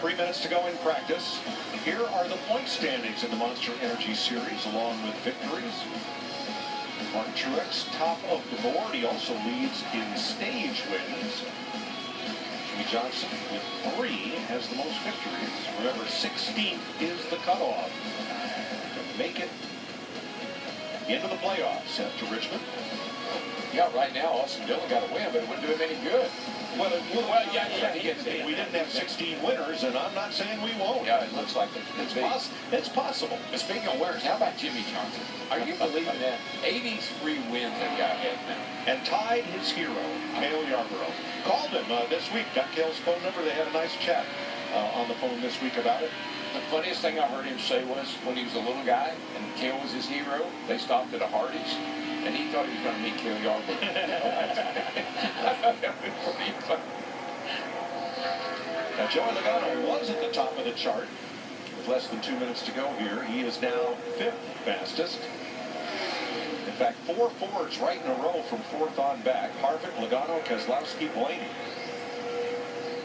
3 minutes to go in practice. Here are the point standings in the Monster Energy Series, along with victories. Martin Truex, top of the board. He also leads in stage wins. Jimmy Johnson, with 3, has the most victories. Remember, 16th is the cutoff to make it into the playoffs after Richmond. Yeah, right now, Austin Dillon got a win, but it wouldn't do him any good. Well, we didn't have 16 winners, and I'm not saying we won't. Yeah, it looks like it's possible. But speaking of winners, how about Jimmy Johnson? Are you believing that? 83 wins that guy has now. And tied his hero, Cale Yarborough. Called him this week. Got Cale's phone number. They had a nice chat on the phone this week about it. The funniest thing I heard him say was when he was a little guy and Cale was his hero, they stopped at a Hardee's. And he thought he was going to meet Cale Yarborough. Now, Joey Logano was at the top of the chart with less than 2 minutes to go here. He is now 5th fastest. In fact, 4 Fords right in a row from 4th on back. Harvick, Logano, Keselowski, Blaney.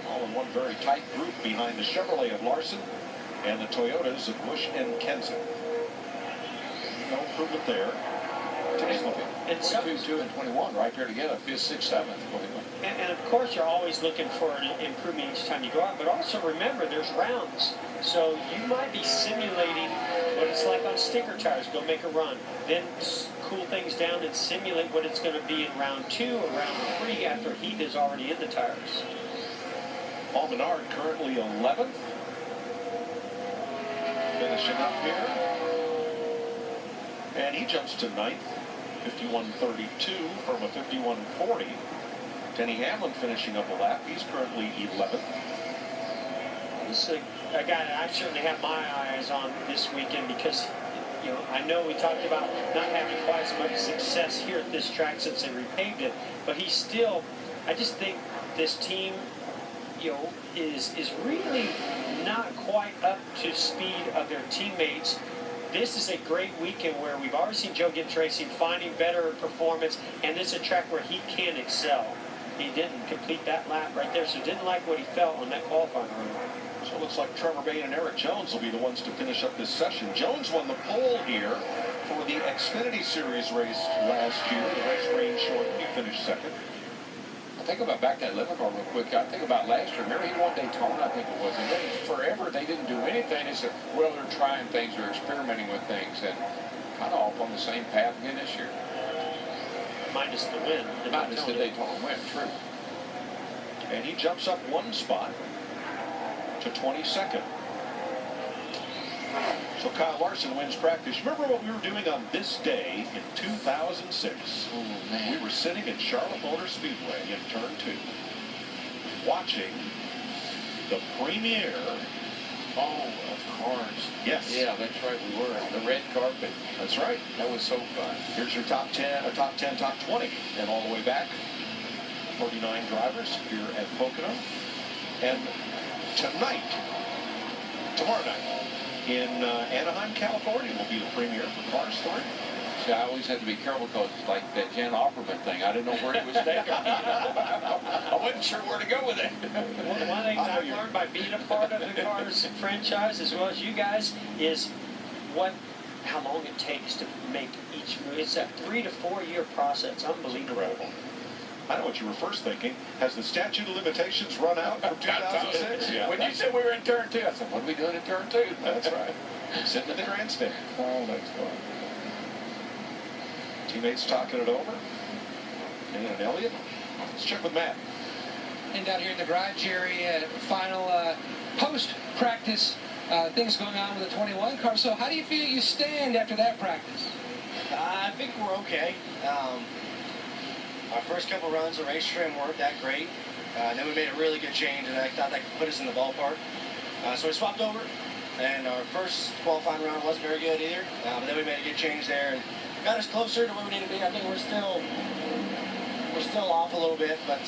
All in one very tight group behind the Chevrolet of Larson and the Toyotas of Busch and Kenseth. No improvement there. It's 22 and 21 right there together, 5th, 6th, 7th. And of course, you're always looking for an improvement each time you go out. But also remember, there's rounds. So you might be simulating what it's like on sticker tires. Go make a run. Then cool things down and simulate what it's going to be in round 2 or round 3 after heat is already in the tires. Paul Menard currently 11th. Finishing up here. And he jumps to 9th. 51.32 from a 51.40. Denny Hamlin finishing up a lap. He's currently 11th. This is a guy that I certainly have my eyes on this weekend because, you know, I know we talked about not having quite as much success here at this track since they repaved it, but he's still, I just think this team, you know, is really not quite up to speed of their teammates. This is a great weekend where we've already seen Joe Gibbs Racing finding better performance, and this is a track where he can excel. He didn't complete that lap right there, so didn't like what he felt on that qualifying run. So it looks like Trevor Bayne and Eric Jones will be the ones to finish up this session. Jones won the pole here for the Xfinity Series race last year. The race ran short. He finished 2nd. I think about back to that living car real quick. I think about last year. Remember he won Daytona, I think it was. And then forever they didn't do anything. They said, well, they're trying things, they're experimenting with things, and kind of off on the same path again this year. Minus the win. Minus the Daytona win, true. And he jumps up 1 spot to 22nd. So Kyle Larson wins practice. Remember what we were doing on this day in 2006? Oh, man. We were sitting at Charlotte Motor Speedway in turn 2, watching the premiere of cars. Yes. Yeah, that's right, we were. The red carpet. That's right. That was so fun. Here's your top 10, or top 10, top 20, and all the way back. 49 drivers here at Pocono. And tomorrow night, in Anaheim, California, will be the premiere for Cars 3. See, I always had to be careful because it's like that Jan Opperman thing. I didn't know where he was taking. I wasn't sure where to go with it. One of the things I've learned by being a part of the Cars franchise, as well as you guys, is how long it takes to make each movie. It's a 3 to 4 year process. Unbelievable. Incredible. I know what you were first thinking. Has the statute of limitations run out from 2006? Yeah. When you said we were in turn 2, I said, what are we doing in turn 2? That's right. Sitting in the grandstand. Oh, that's fun. Teammates talking it over. And Elliott. Let's check with Matt. And down here in the garage, Jerry, final post-practice things going on with the 21 car. So how do you feel you stand after that practice? I think we're okay. Our first couple runs, the race trim weren't that great. Then we made a really good change, and I thought that could put us in the ballpark. So we swapped over, and our first qualifying run wasn't very good either. But then we made a good change there and got us closer to where we need to be. I think we're still off a little bit, but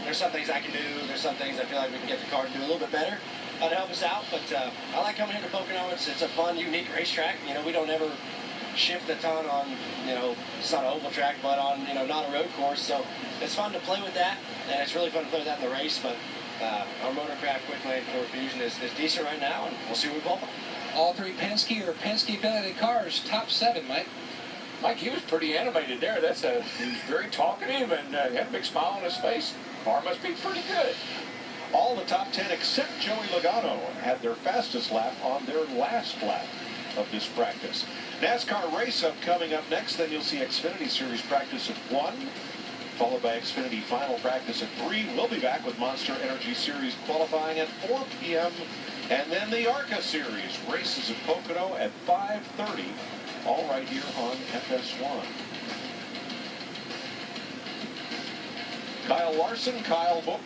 there's some things I can do. There's some things I feel like we can get the car to do a little bit better to help us out. But I like coming here to Pocono. It's a fun, unique racetrack. You know, we don't ever shift a ton on, it's not an oval track, but on, not a road course. So it's fun to play with that, and it's really fun to play with that in the race. But our motorcraft quick lane Ford Fusion is decent right now, and we'll see what we qualify. All three Penske or Penske affiliated cars, top 7, Mike. Mike, he was pretty animated there. He was very talkative and had a big smile on his face. Car must be pretty good. All the top 10 except Joey Logano had their fastest lap on their last lap of this practice. NASCAR race up coming up next. Then you'll see Xfinity Series practice at 1, followed by Xfinity final practice at 3. We'll be back with Monster Energy Series qualifying at 4 p.m. And then the ARCA Series races at Pocono at 5:30. All right here on FS1. Kyle Larson, Kyle Book.